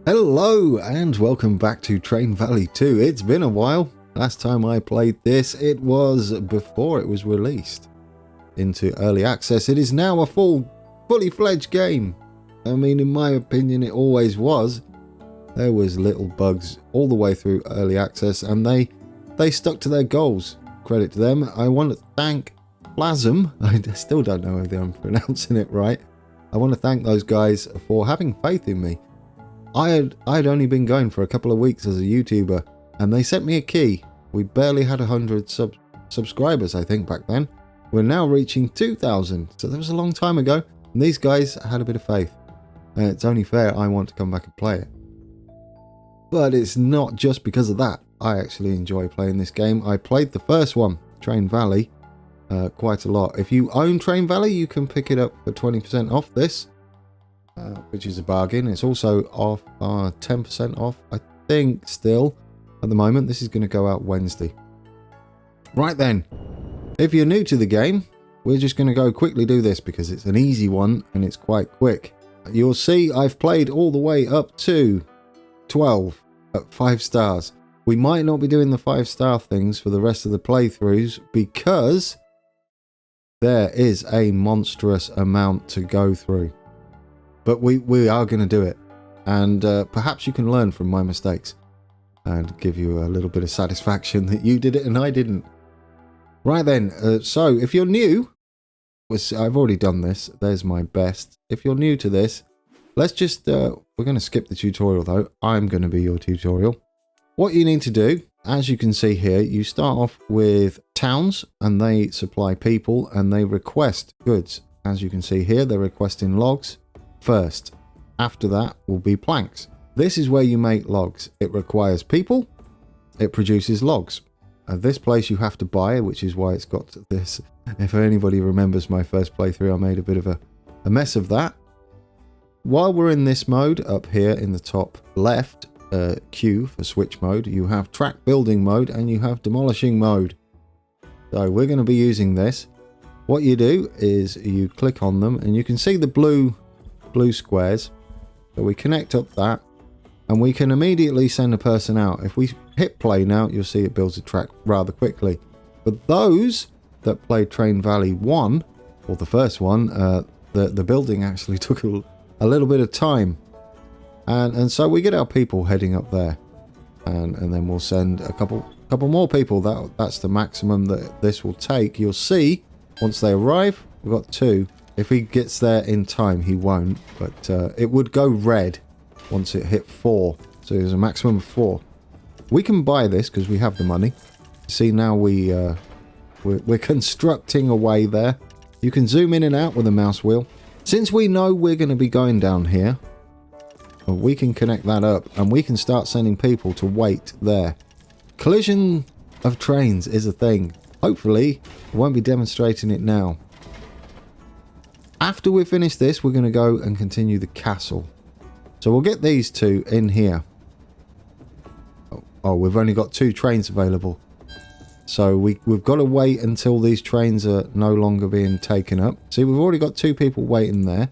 Hello and welcome back to Train Valley 2. It's been a while. Last time I played this, it was before it was released into early access. It is now a fully fledged game. I mean, in my opinion, it always was. There was little bugs all the way through early access and they stuck to their goals. Credit to them. I want to thank Plasm. I still don't know whether I'm pronouncing it right. I want to thank those guys for having faith in me. I'd only been going for a couple of weeks as a YouTuber, and they sent me a key. We barely had 100 subscribers, I think, back then. We're now reaching 2,000, so that was a long time ago, and these guys had a bit of faith. And it's only fair I want to come back and play it. But it's not just because of that. I actually enjoy playing this game. I played the first one, Train Valley, quite a lot. If you own Train Valley, you can pick it up for 20% off this. Which is a bargain. It's also off 10% off, I think, still at the moment. This is going to go out Wednesday. Right then, if you're new to the game, we're just going to go quickly do this because it's an easy one and it's quite quick. You'll see I've played all the way up to 12 at 5 stars. We might not be doing the 5-star things for the rest of the playthroughs because there is a monstrous amount to go through. But we are going to do it, and perhaps you can learn from my mistakes and give you a little bit of satisfaction that you did it and I didn't. Right then, so if you're new, I've already done this, there's my best. If you're new to this, let's just, we're going to skip the tutorial though. I'm going to be your tutorial. What you need to do, as you can see here, you start off with towns and they supply people and they request goods. As you can see here, they're requesting logs. First. After that will be planks. This is where you make logs. It requires people. It produces logs. This place you have to buy, which is why it's got this. If anybody remembers my first playthrough, I made a bit of a mess of that. While we're in this mode, up here in the top left, Q for switch mode, you have track building mode and you have demolishing mode. So we're going to be using this. What you do is you click on them and you can see the blue squares, so we connect up that and we can immediately send a person out. If we hit play now, you'll see it builds a track rather quickly. But those that played Train Valley 1 or the first one, the building actually took a little bit of time, and so we get our people heading up there, and then we'll send a couple more people. That's the maximum that this will take. You'll see once they arrive, we've got 2. If he gets there in time, he won't, but it would go red once it hit 4. So there's a maximum of 4. We can buy this because we have the money. See, now we're constructing away there. You can zoom in and out with a mouse wheel. Since we know we're going to be going down here, we can connect that up and we can start sending people to wait there. Collision of trains is a thing. Hopefully, I won't be demonstrating it now. After we finish this, we're going to go and continue the castle. So we'll get these 2 in here. Oh, we've only got 2 trains available. So we've got to wait until these trains are no longer being taken up. See, we've already got 2 people waiting there.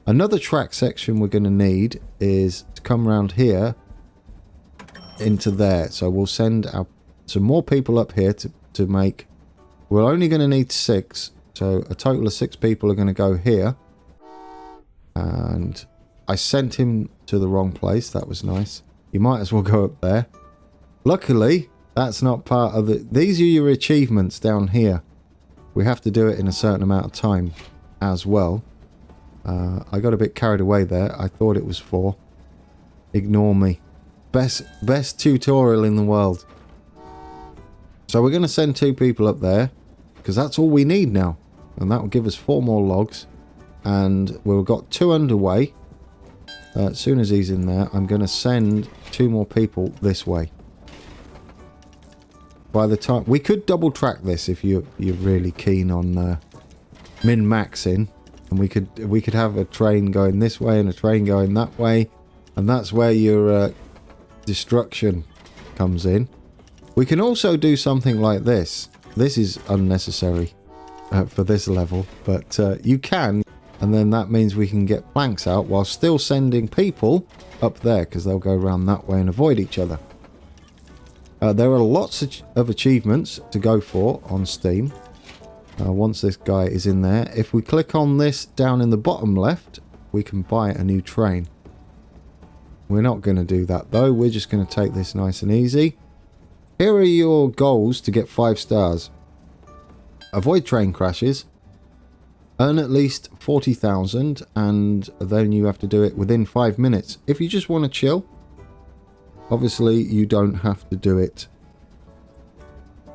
Another track section we're going to need is to come around here into there. So we'll send some more people up here to make... We're only going to need 6. So a total of 6 people are going to go here. And I sent him to the wrong place. That was nice. You might as well go up there. Luckily, that's not part of the... These are your achievements down here. We have to do it in a certain amount of time as well. I got a bit carried away there. I thought it was 4. Ignore me. Best tutorial in the world. So we're going to send 2 people up there because that's all we need now. And that will give us 4 more logs. And we've got 2 underway. As soon as he's in there, I'm going to send 2 more people this way. By the time... We could double track this if you're really keen on min-maxing. And we could have a train going this way and a train going that way. And that's where your destruction comes in. We can also do something like this. This is unnecessary. For this level, but you can. And then that means we can get planks out while still sending people up there, because they'll go around that way and avoid each other. There are lots of achievements to go for on Steam. Once this guy is in there, if we click on this down in the bottom left, we can buy a new train. We're not going to do that though. We're just going to take this nice and easy. Here are your goals to get 5 stars. Avoid train crashes. Earn at least 40,000, and then you have to do it within 5 minutes. If you just want to chill, obviously you don't have to do it.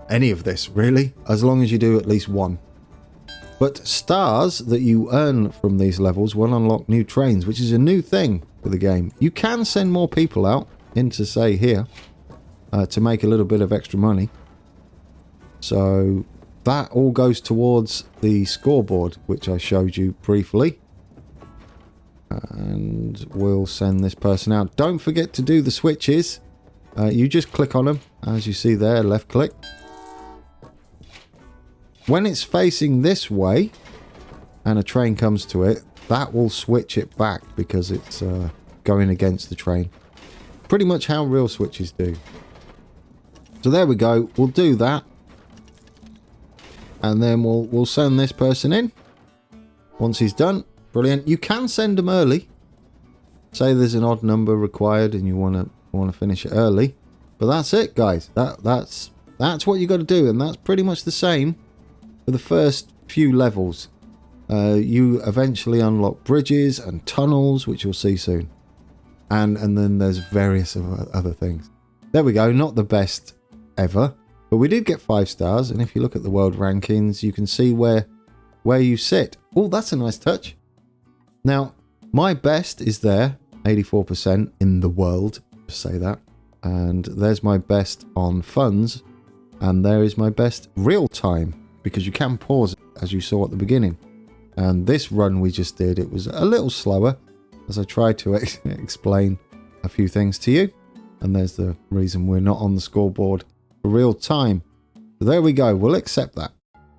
Any of this, really, as long as you do at least one. But stars that you earn from these levels will unlock new trains, which is a new thing for the game. You can send more people out into, say, here, to make a little bit of extra money. So that all goes towards the scoreboard, which I showed you briefly. And we'll send this person out. Don't forget to do the switches. You just click on them, as you see there, left click. When it's facing this way and a train comes to it, that will switch it back because it's going against the train. Pretty much how real switches do. So there we go. We'll do that. And then we'll send this person in. Once he's done. Brilliant. You can send them early. Say there's an odd number required and you want to finish it early. But that's it, guys. That's what you got to do, and that's pretty much the same for the first few levels. You eventually unlock bridges and tunnels, which you'll see soon. And then there's various other things. There we go. Not the best ever, but we did get 5 stars. And if you look at the world rankings, you can see where you sit. Oh, that's a nice touch. Now, my best is there, 84% in the world, to say that. And there's my best on funds. And there is my best real time, because you can pause, as you saw at the beginning. And this run we just did, it was a little slower, as I tried to explain a few things to you. And there's the reason we're not on the scoreboard for real time. So there we go, we'll accept that.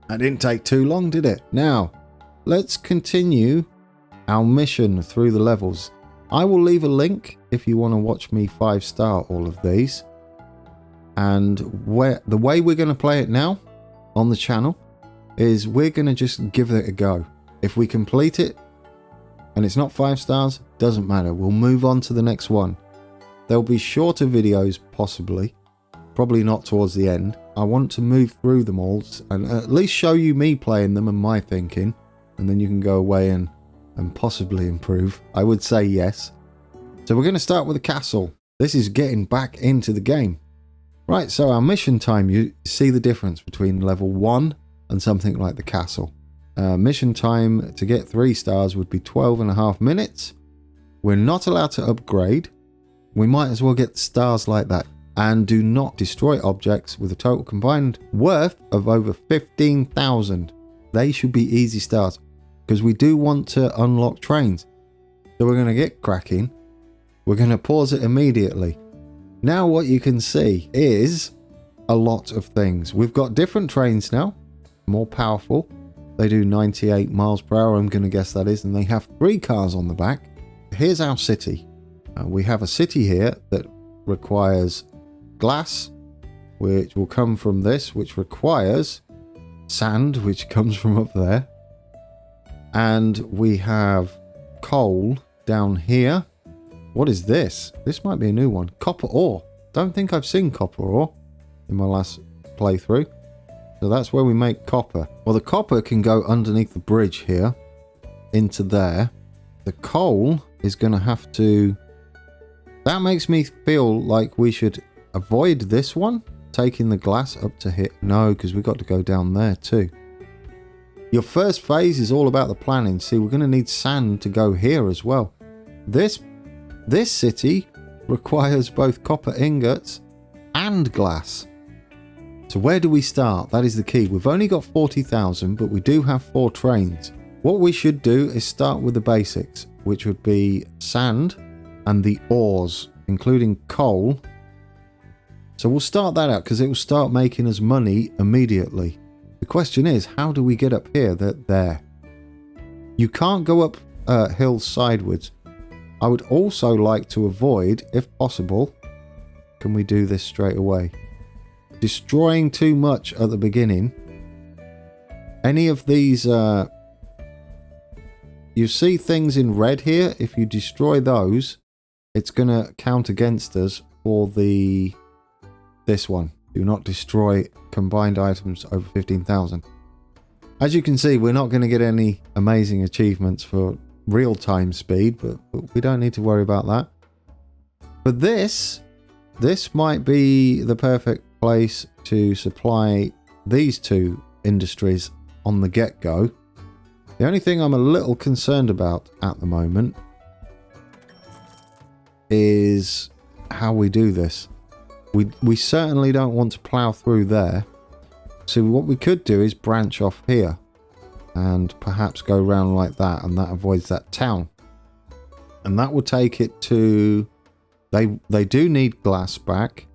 That didn't take too long, did it? Now, let's continue our mission through the levels. I will leave a link if you want to watch me 5-star all of these. And the way we're going to play it now on the channel is we're going to just give it a go. If we complete it and it's not 5 stars, doesn't matter. We'll move on to the next one. There'll be shorter videos, possibly. Probably not towards the end. I want to move through them all and at least show you me playing them and my thinking. And then you can go away and possibly improve. I would say yes. So we're going to start with the castle. This is getting back into the game. Right, so our mission time, you see the difference between level 1 and something like the castle. Mission time to get 3 stars would be 12.5 minutes. We're not allowed to upgrade. We might as well get stars like that. And do not destroy objects with a total combined worth of over 15,000. They should be easy stars, because we do want to unlock trains. So we're going to get cracking. We're going to pause it immediately. Now what you can see is a lot of things. We've got different trains now, more powerful. They do 98 miles per hour, I'm going to guess that is, and they have 3 cars on the back. Here's our city. We have a city here that requires glass, which will come from this, which requires sand, which comes from up there. And we have coal down here. What is this? This might be a new one. Copper ore. Don't think I've seen copper ore in my last playthrough. So that's where we make copper. Well, the copper can go underneath the bridge here into there. The coal is going to have to... That makes me feel like we should avoid this one, taking the glass up to here. No, because we've got to go down there too. Your first phase is all about the planning. See, we're going to need sand to go here as well. This city requires both copper ingots and glass. So where do we start? That is the key. We've only got 40,000, but we do have 4 trains. What we should do is start with the basics, which would be sand and the ores, including coal. So we'll start that out because it will start making us money immediately. The question is, how do we get up here? There. You can't go up hills sideways. I would also like to avoid, if possible, can we do this straight away? Destroying too much at the beginning. Any of these, you see things in red here. If you destroy those, it's going to count against us for this one. Do not destroy combined items over 15,000. As you can see, we're not going to get any amazing achievements for real-time speed, but we don't need to worry about that. But this might be the perfect place to supply these two industries on the get-go. The only thing I'm a little concerned about at the moment is how we do this. We certainly don't want to plough through there. So what we could do is branch off here and perhaps go round like that, and that avoids that town. And that will take it to... They do need glass back,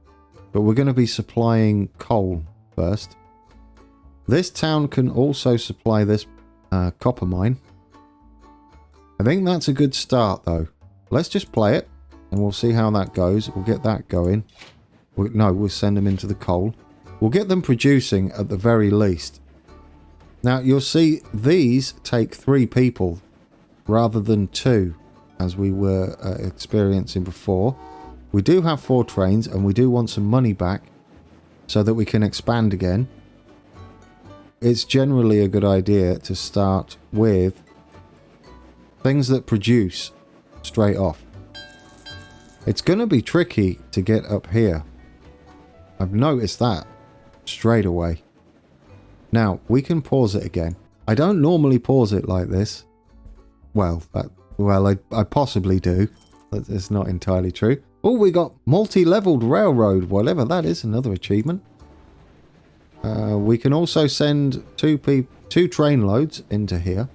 but we're going to be supplying coal first. This town can also supply this copper mine. I think that's a good start, though. Let's just play it, and we'll see how that goes. We'll get that going. We'll send them into the coal. We'll get them producing at the very least. Now, you'll see these take 3 people rather than 2, as we were experiencing before. We do have 4 trains, and we do want some money back so that we can expand again. It's generally a good idea to start with things that produce straight off. It's going to be tricky to get up here. I've noticed that straight away. Now, we can pause it again. I don't normally pause it like this. Well, I possibly do. That's not entirely true. Oh, we got multi-leveled railroad, whatever that is, another achievement. We can also send 2 train loads into here.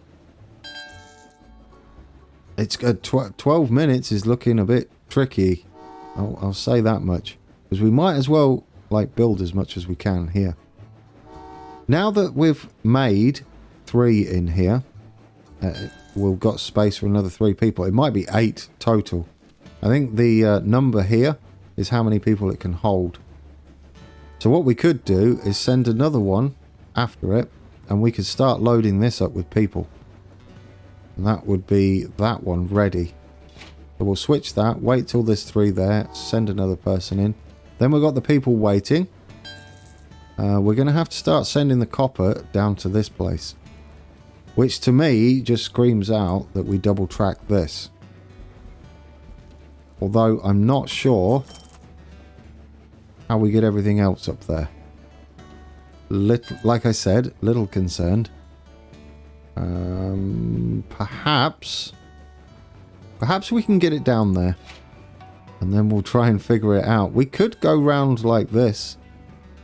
It's 12 minutes is looking a bit tricky. I'll say that much, because we might as well build as much as we can here. Now that we've made 3 in here, we've got space for another 3 people. It might be 8 total. I think the number here is how many people it can hold. So what we could do is send another one after it, and we could start loading this up with people. And that would be that one ready. So we'll switch that, wait till there's 3 there, send another person in. Then we've got the people waiting. We're going to have to start sending the copper down to this place. Which to me just screams out that we double track this. Although I'm not sure how we get everything else up there. Like I said, little concerned. Perhaps we can get it down there. And then we'll try and figure it out. We could go round like this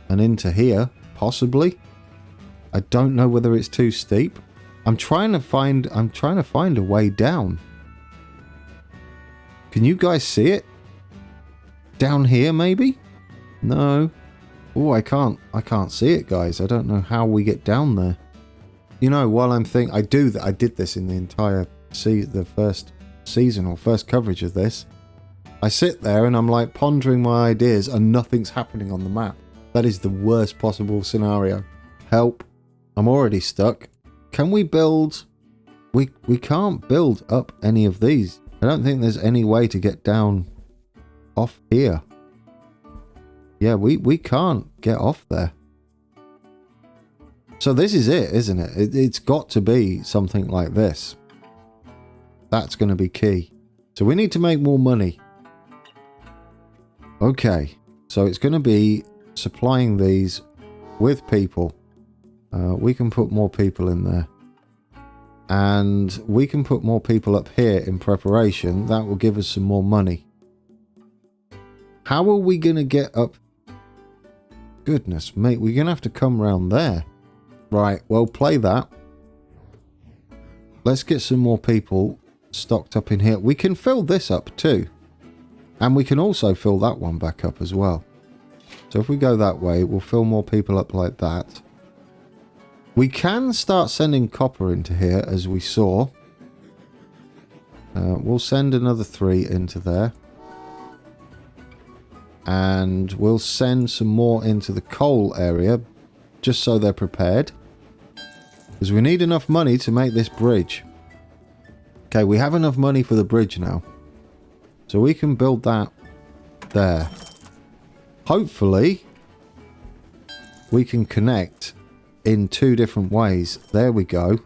and into here, possibly. I don't know whether it's too steep. I'm trying to find a way down. Can you guys see it? Down here, maybe? No. Oh, I can't see it, guys. I don't know how we get down there. You know, while I'm thinking, I did this in the entire the first season or first coverage of this. I sit there and I'm like pondering my ideas and nothing's happening on the map. That is the worst possible scenario. Help. I'm already stuck. Can we build... We can't build up any of these. I don't think there's any way to get down off here. Yeah, we can't get off there. So this is it, isn't it? It's got to be something like this. That's going to be key. So we need to make more money. Okay, so it's going to be supplying these with people. We can put more people in there. And we can put more people up here in preparation. That will give us some more money. How are we going to get up? Goodness, mate, we're going to have to come round there. Right, well, play that. Let's get some more people stocked up in here. We can fill this up too. And we can also fill that one back up as well. So if we go that way, we'll fill more people up like that. We can start sending copper into here, as we saw. We'll send another 3 into there. And we'll send some more into the coal area, just so they're prepared. Because we need enough money to make this bridge. Okay, we have enough money for the bridge now. So we can build that there. Hopefully, we can connect in 2 different ways. There we go.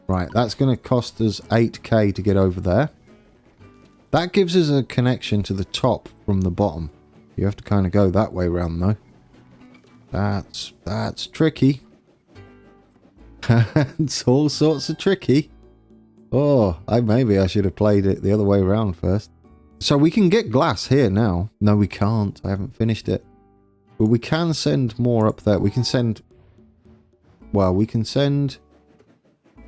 Right, that's going to cost us 8k to get over there. That gives us a connection to the top from the bottom. You have to kind of go that way around though. That's tricky. It's all sorts of tricky. Oh, maybe I should have played it the other way around first. So we can get glass here now. No, we can't. I haven't finished it. But we can send more up there. We can send... Well, we can send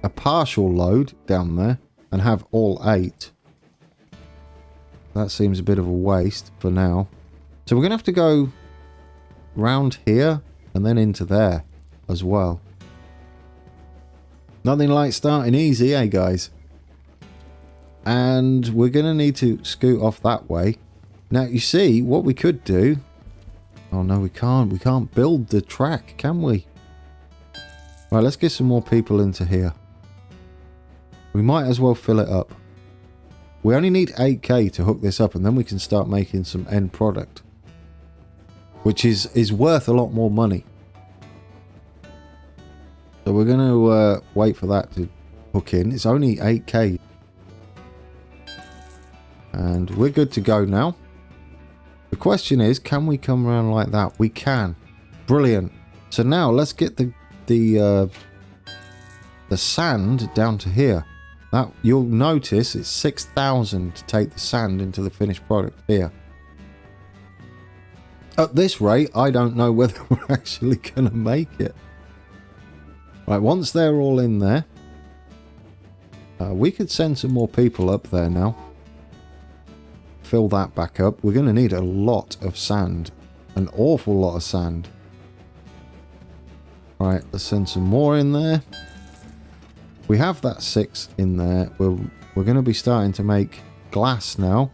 a partial load down there and have all 8. That seems a bit of a waste for now. So we're going to have to go round here and then into there as well. Nothing like starting easy, eh, guys? And we're going to need to scoot off that way. Now, you see, what we could do... Oh, no, we can't. We can't build the track, can we? Right, let's get some more people into here. We might as well fill it up. We only need 8k to hook this up, and then we can start making some end product. Which is worth a lot more money. So we're going to wait for that to hook in. It's only 8k. And we're good to go now. The question is, can we come around like that? We can. Brilliant. So now let's get the sand down to here. That, you'll notice it's 6,000 to take the sand into the finished product here. At this rate, I don't know whether we're actually going to make it. Right, once they're all in there, we could send some more people up there now. Fill that back up. We're going to need a lot of sand. An awful lot of sand. Right, let's send some more in there. We have that 6 in there. We're going to be starting to make glass now.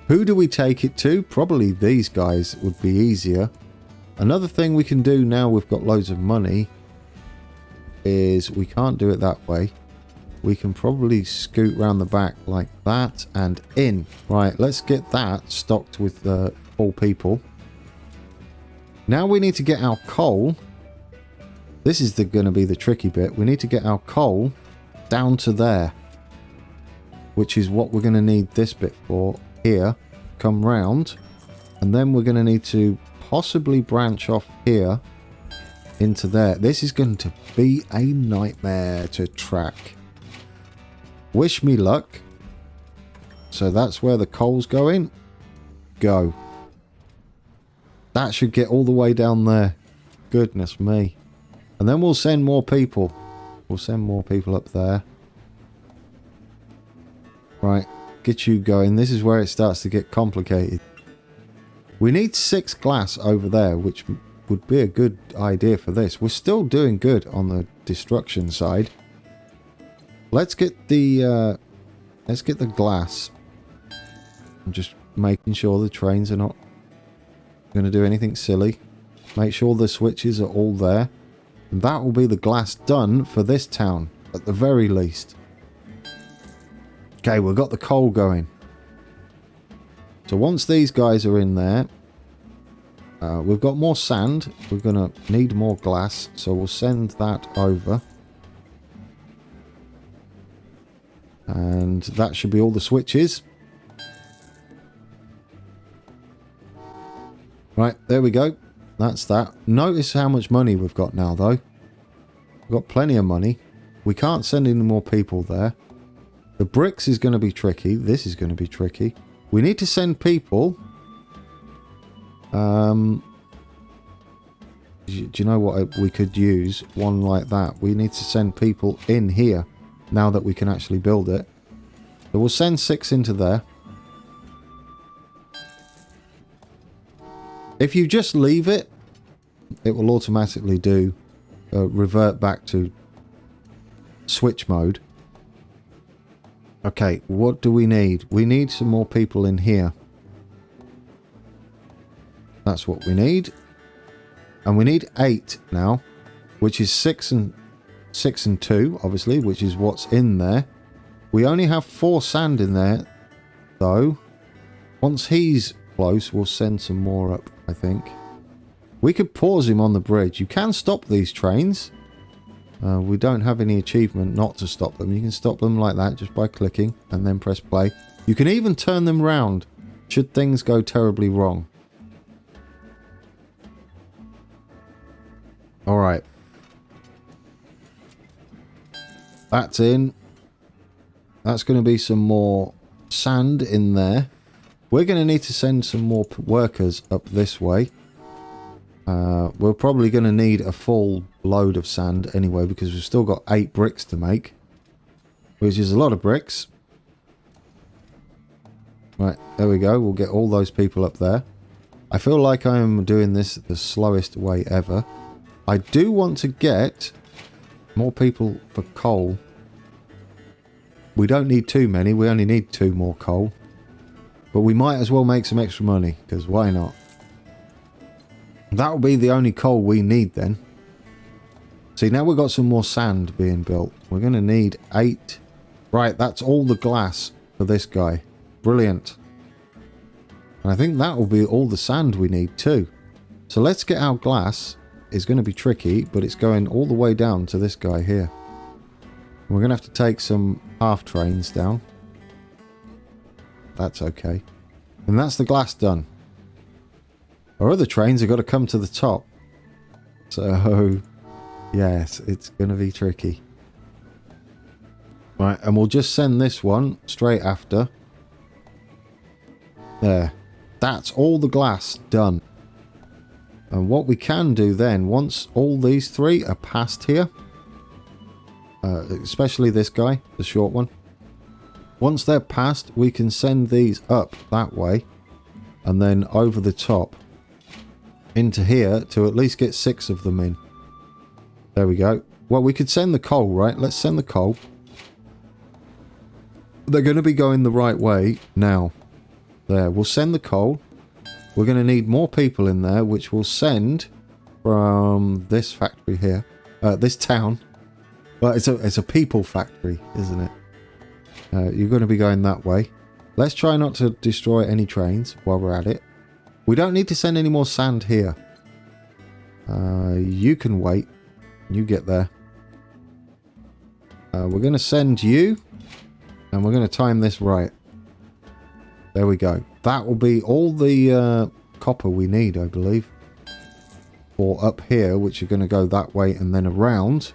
Who do we take it to? Probably these guys would be easier. Another thing we can do now we've got loads of money is we can't do it that way. We can probably scoot round the back like that and in. Right, let's get that stocked with all people. Now we need to get our coal. This is going to be the tricky bit. We need to get our coal down to there. Which is what we're going to need this bit for. Here. Come round. And then we're going to need to possibly branch off here into there. This is going to be a nightmare to track. Wish me luck. So that's where the coal's going. Go. That should get all the way down there. Goodness me. And then we'll send more people. We'll send more people up there. Right. Get you going. This is where it starts to get complicated. We need 6 glass over there, which would be a good idea for this. We're still doing good on the destruction side. Let's get the glass. I'm just making sure the trains are not going to do anything silly. Make sure the switches are all there. And that will be the glass done for this town, at the very least. Okay, we've got the coal going. So once these guys are in there, we've got more sand. We're going to need more glass, so we'll send that over. And that should be all the switches. Right, there we go. That's that. Notice how much money we've got now, though. We've got plenty of money. We can't send any more people there. The bricks is going to be tricky. This is going to be tricky. We need to send people. Do you know what we could use? One like that. We need to send people in here now that we can actually build it. So we'll send 6 into there. If you just leave it, it will automatically do revert back to switch mode. Okay, what do we need? We need some more people in here. That's what we need. And we need 8 now, which is 6 and 2, obviously, which is what's in there. We only have 4 sand in there, though. Once he's close, we'll send some more up, I think. We could pause him on the bridge. You can stop these trains. We don't have any achievement not to stop them. You can stop them like that just by clicking and then press play. You can even turn them round should things go terribly wrong. Alright. That's in. That's going to be some more sand in there. We're going to need to send some more workers up this way. We're probably going to need a full load of sand anyway, because we've still got 8 bricks to make, which is a lot of bricks. Right, there we go. We'll get all those people up there. I feel like I'm doing this the slowest way ever. I do want to get more people for coal. We don't need too many. We only need 2 more coal. But we might as well make some extra money, because why not? That'll be the only coal we need then. See, now we've got some more sand being built. We're going to need 8. Right, that's all the glass for this guy. Brilliant. And I think that will be all the sand we need too. So let's get our glass. It's going to be tricky, but it's going all the way down to this guy here. We're going to have to take some half trains down. That's okay. And that's the glass done. Our other trains have got to come to the top. So, yes, it's going to be tricky. Right, and we'll just send this one straight after. There. That's all the glass done. And what we can do then, once all these 3 are past here, especially this guy, the short one, once they're past, we can send these up that way and then over the top into here to at least get 6 of them in. There we go. Well, we could send the coal, right? Let's send the coal. They're going to be going the right way now. There, we'll send the coal. We're going to need more people in there, which we'll send from this factory here. This town. Well, it's a people factory, isn't it? You're going to be going that way. Let's try not to destroy any trains while we're at it. We don't need to send any more sand here. You can wait. You get there. We're going to send you. And we're going to time this right. There we go. That will be all the copper we need, I believe. Or up here, which are going to go that way and then around.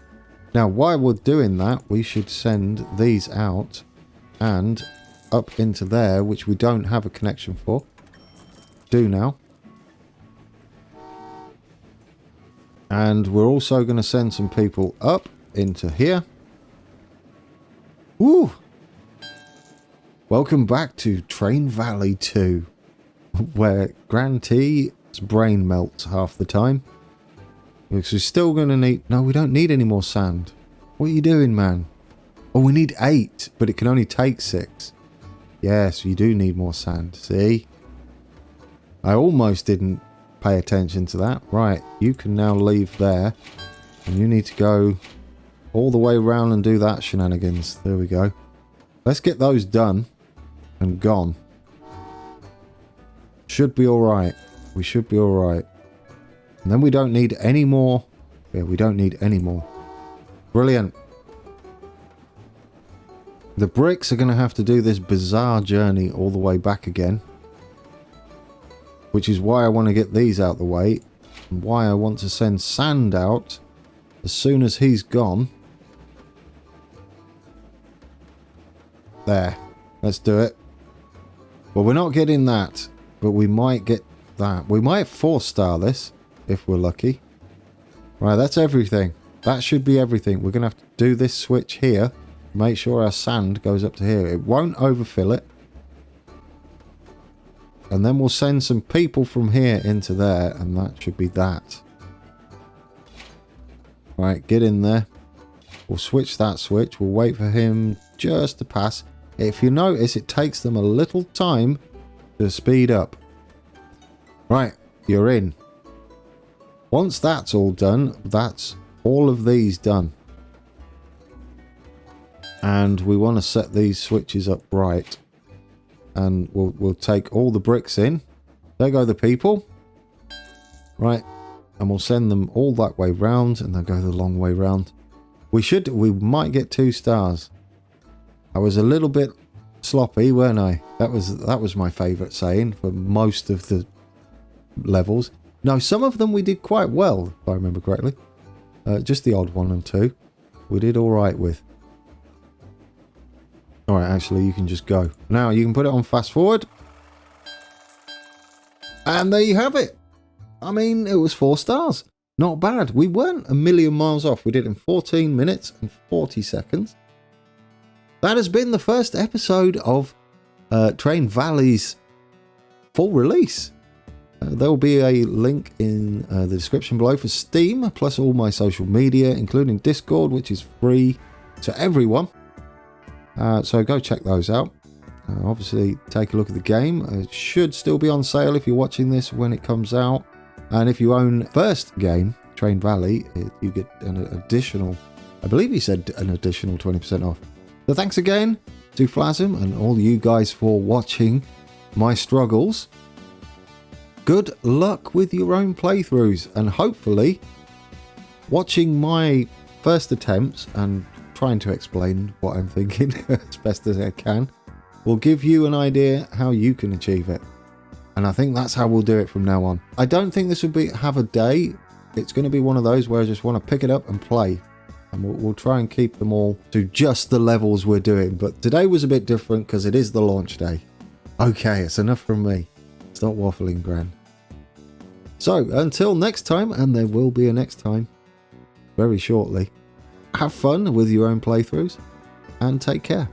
Now, while we're doing that, we should send these out and up into there, which we don't have a connection for. Do now. And we're also going to send some people up into here. Woo! Welcome back to Train Valley 2, where Grand T's brain melts half the time. Because we're still going to need... No, we don't need any more sand. What are you doing, man? Oh, we need 8, but it can only take 6. Yes, you do need more sand. See? I almost didn't pay attention to that. Right, you can now leave there. And you need to go all the way around and do that shenanigans. There we go. Let's get those done and gone. Should be alright. We should be alright. And then we don't need any more. Yeah, we don't need any more. Brilliant. The bricks are going to have to do this bizarre journey all the way back again. Which is why I want to get these out the way. And why I want to send sand out as soon as he's gone. There. Let's do it. Well, we're not getting that. But we might get that. We might 4-star this. If we're lucky. Right, that's everything. That should be everything. We're going to have to do this switch here. Make sure our sand goes up to here. It won't overfill it. And then we'll send some people from here into there. And that should be that. Right, get in there. We'll switch that switch. We'll wait for him just to pass. If you notice, it takes them a little time to speed up. Right, you're in. Once that's all done, that's all of these done. And we want to set these switches up right. And we'll take all the bricks in. There go the people. Right, and we'll send them all that way round, and they'll go the long way round. We might get 2 stars. I was a little bit sloppy, weren't I? That was my favourite saying for most of the levels. No, some of them we did quite well, if I remember correctly. Just the odd 1 and 2 we did all right with. All right, actually, you can just go. Now, you can put it on fast forward. And there you have it. I mean, it was 4 stars. Not bad. We weren't a million miles off. We did it in 14 minutes and 40 seconds. That has been the first episode of Train Valley's full release. There will be a link in the description below for Steam, plus all my social media, including Discord, which is free to everyone. So go check those out. Obviously, take a look at the game. It should still be on sale if you're watching this when it comes out. And if you own first game, Train Valley, you get an additional, I believe he said an additional 20% off. So thanks again to Flasm and all you guys for watching my struggles. Good luck with your own playthroughs, and hopefully watching my first attempts and trying to explain what I'm thinking as best as I can will give you an idea how you can achieve it. And I think that's how we'll do it from now on. I don't think this will have a day. It's going to be one of those where I just want to pick it up and play. And we'll try and keep them all to just the levels we're doing. But today was a bit different because it is the launch day. Okay, it's enough from me. Stop waffling, Gran. So, until next time, and there will be a next time very shortly, have fun with your own playthroughs and take care.